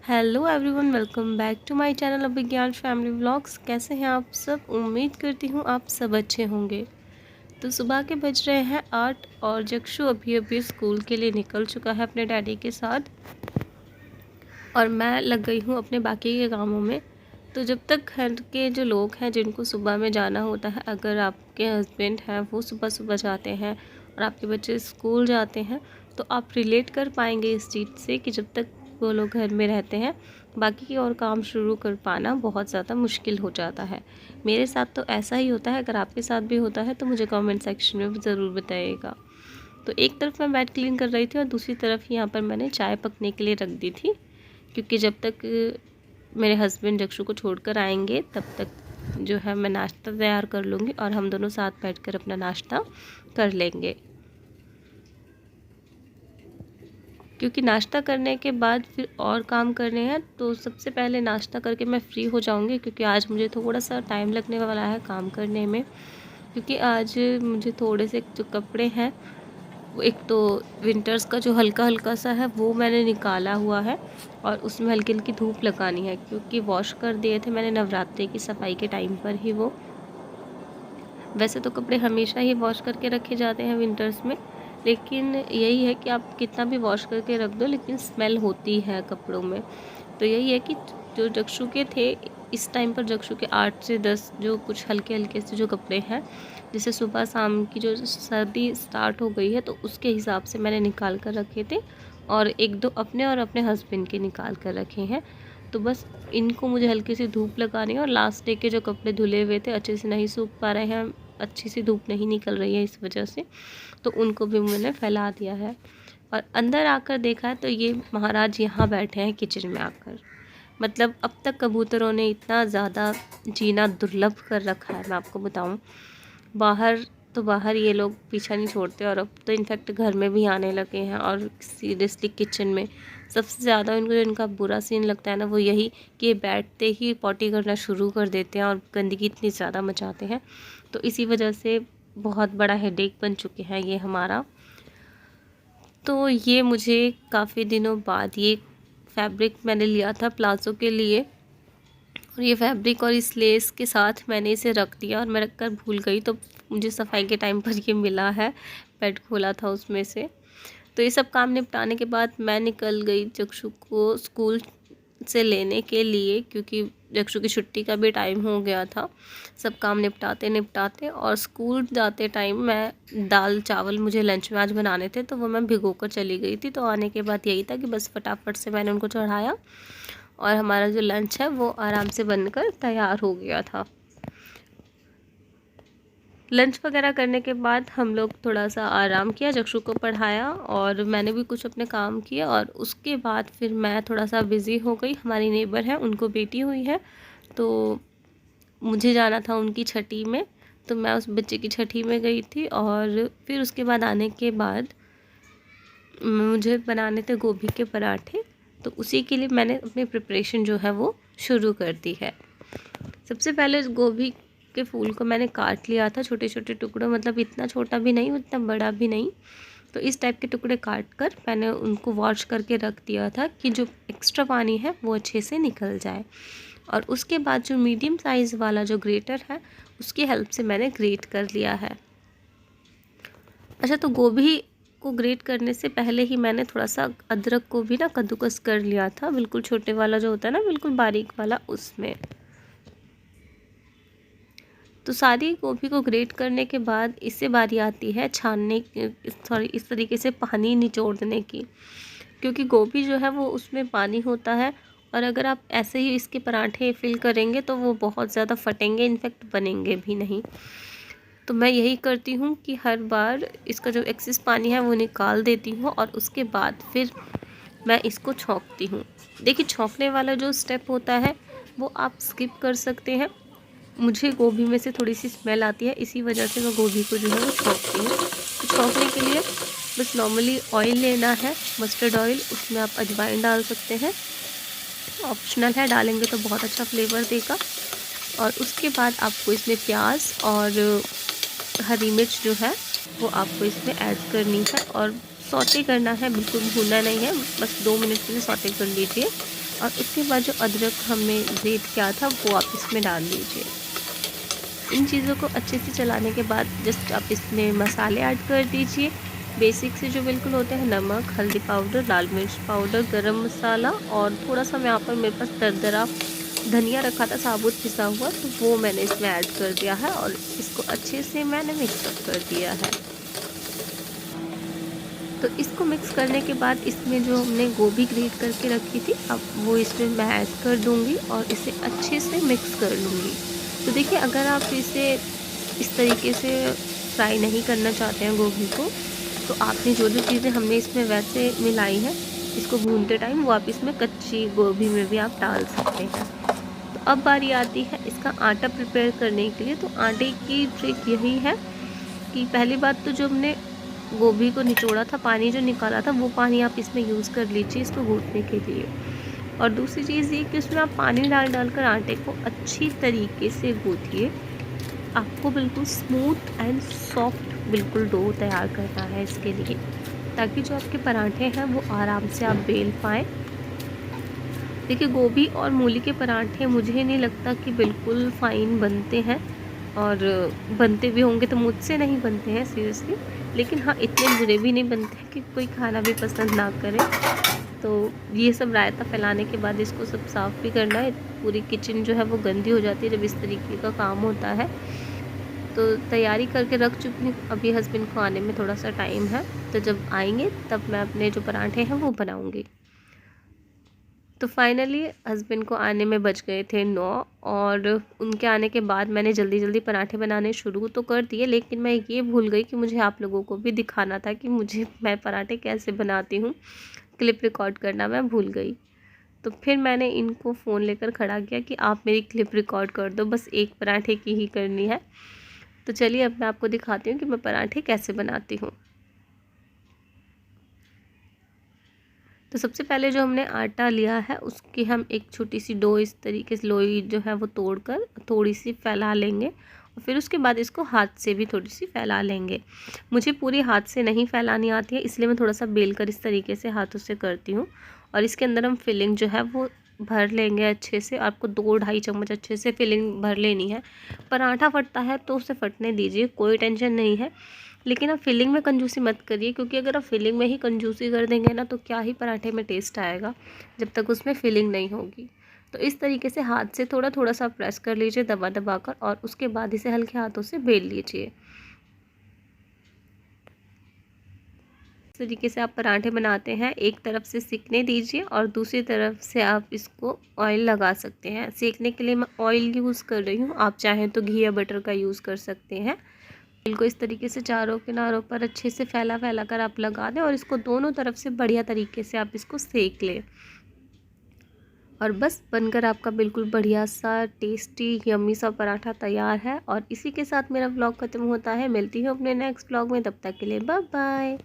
Hello everyone, welcome back to my channel Abhigyan family vlogs. कैसे हैं आप सब? उम्मीद करती हूँ आप सब अच्छे होंगे। तो सुबह के बज रहे हैं 8 और जक्षु अभी अभी स्कूल के लिए निकल चुका है अपने डैडी के साथ और मैं लग गई हूँ अपने बाकी के कामों में। तो जब तक घर के जो लोग हैं जिनको सुबह में जाना होता है, अगर आपके हस्बैंड हैं वो सुबह सुबह जाते हैं और आपके बच्चे स्कूल जाते हैं, तो आप रिलेट कर पाएंगे इस चीज़ से कि जब तक वो लोग घर में रहते हैं बाकी के और काम शुरू कर पाना बहुत ज़्यादा मुश्किल हो जाता है। मेरे साथ तो ऐसा ही होता है। अगर आपके साथ भी होता है तो मुझे कमेंट सेक्शन में ज़रूर बताइएगा। तो एक तरफ मैं बेड क्लीन कर रही थी और दूसरी तरफ यहाँ पर मैंने चाय पकने के लिए रख दी थी, क्योंकि जब तक मेरे हस्बैंड जक्षु को छोड़कर आएंगे तब तक जो है मैं नाश्ता तैयार कर लूँगी और हम दोनों साथ बैठकर अपना नाश्ता कर लेंगे। क्योंकि नाश्ता करने के बाद फिर और काम करने हैं, तो सबसे पहले नाश्ता करके मैं फ्री हो जाऊंगी, क्योंकि आज मुझे थोड़ा सा टाइम लगने वाला है काम करने में। क्योंकि आज मुझे थोड़े से जो कपड़े हैं, वो एक तो विंटर्स का जो हल्का हल्का सा है वो मैंने निकाला हुआ है और उसमें हल्की हल्की धूप लगानी है, क्योंकि वॉश कर दिए थे मैंने नवरात्रि की सफाई के टाइम पर ही। वो वैसे तो कपड़े हमेशा ही वॉश करके रखे जाते हैं विंटर्स में, लेकिन यही है कि आप कितना भी वॉश करके रख दो लेकिन स्मेल होती है कपड़ों में। तो यही है कि जो जक्षु के थे इस टाइम पर, जक्षु के 8 से 10 जो कुछ हल्के हल्के से जो कपड़े हैं, जैसे सुबह शाम की जो सर्दी स्टार्ट हो गई है तो उसके हिसाब से मैंने निकाल कर रखे थे और एक दो अपने और अपने हस्बैंड के निकाल कर रखे हैं। तो बस इनको मुझे हल्की सी धूप लगानी है और लास्ट डे के जो कपड़े धुले हुए थे अच्छे से नहीं सूख पा रहे हैं, अच्छी सी धूप नहीं निकल रही है इस वजह से, तो उनको भी मैंने फैला दिया है। और अंदर आकर देखा है तो ये महाराज यहाँ बैठे हैं किचन में आकर। मतलब अब तक कबूतरों ने इतना ज़्यादा जीना दुर्लभ कर रखा है, मैं आपको बताऊँ। बाहर तो बाहर ये लोग पीछा नहीं छोड़ते और अब तो इनफैक्ट घर में भी आने लगे हैं। और सीरियसली किचन में सबसे ज़्यादा इनको जो इनका बुरा सीन लगता है ना, वो यही कि ये बैठते ही पॉटी करना शुरू कर देते हैं और गंदगी इतनी ज़्यादा मचाते हैं। तो इसी वजह से बहुत बड़ा हेडेक बन चुके हैं ये हमारा। तो ये मुझे काफ़ी दिनों बाद ये फैब्रिक मैंने लिया था प्लाज़ो के लिए, और ये फैब्रिक और इस लेस के साथ मैंने इसे रख दिया और मैं रख कर भूल गई, तो मुझे सफाई के टाइम पर ये मिला है। बेड खोला था उसमें से। तो ये सब काम निपटाने के बाद मैं निकल गई जक्षु को स्कूल से लेने के लिए, क्योंकि जक्षु की छुट्टी का भी टाइम हो गया था। सब काम निपटाते निपटाते और स्कूल जाते टाइम मैं दाल चावल मुझे लंच में आज बनाने थे, तो वो मैं भिगो कर चली गई थी। तो आने के बाद यही था कि बस फटाफट से मैंने उनको चढ़ाया और हमारा जो लंच है वो आराम से बनकर तैयार हो गया था। लंच वगैरह करने के बाद हम लोग थोड़ा सा आराम किया, जक्षु को पढ़ाया और मैंने भी कुछ अपने काम किए। और उसके बाद फिर मैं थोड़ा सा बिज़ी हो गई। हमारी नेबर है, उनको बेटी हुई है, तो मुझे जाना था उनकी छठी में, तो मैं उस बच्चे की छठी में गई थी। और फिर उसके बाद आने के बाद मुझे बनाने थे गोभी के पराठे, तो उसी के लिए मैंने अपनी प्रिपरेशन जो है वो शुरू कर दी है। सबसे पहले गोभी के फूल को मैंने काट लिया था छोटे छोटे टुकड़ों, मतलब इतना छोटा भी नहीं उतना बड़ा भी नहीं, तो इस टाइप के टुकड़े काट कर मैंने उनको वॉश करके रख दिया था कि जो एक्स्ट्रा पानी है वो अच्छे से निकल जाए। और उसके बाद जो मीडियम साइज़ वाला जो ग्रेटर है उसकी हेल्प से मैंने ग्रेट कर लिया है। अच्छा, तो गोभी को ग्रेट करने से पहले ही मैंने थोड़ा सा अदरक को भी ना कद्दूकस कर लिया था, बिल्कुल छोटे वाला जो होता है ना, बिल्कुल बारीक वाला, उसमें। तो सारी गोभी को ग्रेट करने के बाद इससे बारी आती है छानने सॉरी इस तरीके से पानी निचोड़ने की, क्योंकि गोभी जो है वो उसमें पानी होता है और अगर आप ऐसे ही इसके पराठे फिल करेंगे तो वो बहुत ज़्यादा फटेंगे, इनफेक्ट बनेंगे भी नहीं। तो मैं यही करती हूँ कि हर बार इसका जो एक्सेस पानी है वो निकाल देती हूँ और उसके बाद फिर मैं इसको छौंकती हूँ। देखिए, छौंकने वाला जो स्टेप होता है वो आप स्किप कर सकते हैं। मुझे गोभी में से थोड़ी सी स्मेल आती है, इसी वजह से मैं गोभी को जो है वो छौंकती हूँ। तो छौंकने के लिए बस नॉर्मली ऑयल लेना है, मस्टर्ड ऑयल, उसमें आप अजवाइन डाल सकते हैं, ऑप्शनल है, डालेंगे तो बहुत अच्छा फ्लेवर देगा। और उसके बाद आपको इसमें प्याज और हरी मिर्च जो है वो आपको इसमें ऐड करनी है और सौटे करना है, बिल्कुल भूनना नहीं है, बस 2 मिनट के लिए सौटे कर लीजिए। और उसके बाद जो अदरक हमने ग्रेट किया था वो आप इसमें डाल दीजिए। इन चीज़ों को अच्छे से चलाने के बाद जस्ट आप इसमें मसाले ऐड कर दीजिए। बेसिक से जो बिल्कुल होते हैं, नमक, हल्दी पाउडर, लाल मिर्च पाउडर, गरम मसाला, और थोड़ा सा यहाँ पर मेरे पास दरदरा धनिया रखा था साबुत पिसा हुआ, तो वो मैंने इसमें ऐड कर दिया है और इसको अच्छे से मैंने मिक्सअप कर दिया है। तो इसको मिक्स करने के बाद इसमें जो हमने गोभी ग्रेट करके रखी थी, अब वो इसमें मैं ऐड कर दूँगी और इसे अच्छे से मिक्स कर लूँगी। तो देखिए, अगर आप इसे इस तरीके से फ्राई नहीं करना चाहते हैं गोभी को, तो आपने जो जो चीज़ें हमने इसमें वैसे मिलाई हैं, इसको भूनते टाइम, वो आप इसमें कच्ची गोभी में भी आप डाल सकते हैं। तो अब बारी आती है इसका आटा प्रिपेयर करने के लिए। तो आटे की ट्रिक यही है कि पहली बात तो जो हमने गोभी को निचोड़ा था, पानी जो निकाला था, वो पानी आप इसमें यूज़ कर लीजिए इसको गूँथने के लिए। और दूसरी चीज़ ये कि उसमें आप पानी डाल कर आटे को अच्छी तरीके से गूँथिए। आपको बिल्कुल स्मूथ एंड सॉफ्ट बिल्कुल डो तैयार करना है इसके लिए, ताकि जो आपके पराठे हैं वो आराम से आप बेल पाएँ। देखिए, गोभी और मूली के पराठे मुझे नहीं लगता कि बिल्कुल फ़ाइन बनते हैं, और बनते भी होंगे तो मुझसे नहीं बनते हैं सीरियसली। लेकिन हाँ, इतने बुरे भी नहीं बनते हैं कि कोई खाना भी पसंद ना करे। तो ये सब रायता फैलाने के बाद इसको सब साफ़ भी करना है। पूरी किचन जो है वो गंदी हो जाती है जब इस तरीके का काम होता है। तो तैयारी करके रख चुकी हूँ, अभी हस्बैंड को आने में थोड़ा सा टाइम है, तो जब आएंगे तब मैं अपने जो पराठे हैं वो बनाऊँगी। तो फाइनली हस्बैंड को आने में बज गए थे 9, और उनके आने के बाद मैंने जल्दी जल्दी पराठे बनाने शुरू तो कर दिए, लेकिन मैं ये भूल गई कि मुझे आप लोगों को भी दिखाना था कि मैं पराठे कैसे बनाती हूँ। क्लिप रिकॉर्ड करना मैं भूल गई। तो फिर मैंने इनको फ़ोन लेकर खड़ा किया कि आप मेरी क्लिप रिकॉर्ड कर दो, बस एक पराठे की ही करनी है। तो चलिए अब मैं आपको दिखाती हूँ कि मैं पराठे कैसे बनाती हूँ। तो सबसे पहले जो हमने आटा लिया है, उसकी हम एक छोटी सी डो इस तरीके से लोई जो है वो तोड़कर थोड़ी सी फैला लेंगे, और फिर उसके बाद इसको हाथ से भी थोड़ी सी फैला लेंगे। मुझे पूरी हाथ से नहीं फैलानी आती है, इसलिए मैं थोड़ा सा बेल कर इस तरीके से हाथों से करती हूँ। और इसके अंदर हम फिलिंग जो है वो भर लेंगे अच्छे से। आपको 2-2.5 चम्मच अच्छे से फिलिंग भर लेनी है। पराठा फटता है तो उसे फटने दीजिए, कोई टेंशन नहीं है। लेकिन आप फिलिंग में कंजूसी मत करिए, क्योंकि अगर आप फिलिंग में ही कंजूसी कर देंगे ना, तो क्या ही पराठे में टेस्ट आएगा जब तक उसमें फिलिंग नहीं होगी। तो इस तरीके से हाथ से थोड़ा थोड़ा सा प्रेस कर लीजिए दबा दबा कर, और उसके बाद इसे हल्के हाथों से बेल लीजिए। इस तरीके से आप पराठे बनाते हैं, एक तरफ से सेकने दीजिए और दूसरी तरफ से आप इसको ऑयल लगा सकते हैं। सेकने के लिए मैं ऑयल यूज़ कर रही हूँ, आप चाहें तो घी या बटर का यूज़ कर सकते हैं। ऑयल को इस तरीके से चारों किनारों पर अच्छे से फैला फैला कर आप लगा दें, और इसको दोनों तरफ से बढ़िया तरीके से आप इसको सेक लें। और बस बनकर आपका बिल्कुल बढ़िया सा टेस्टी यम्मी सा पराठा तैयार है। और इसी के साथ मेरा व्लॉग ख़त्म होता है। मिलती हूँ अपने नेक्स्ट व्लॉग में, तब तक के लिए बाय बाय।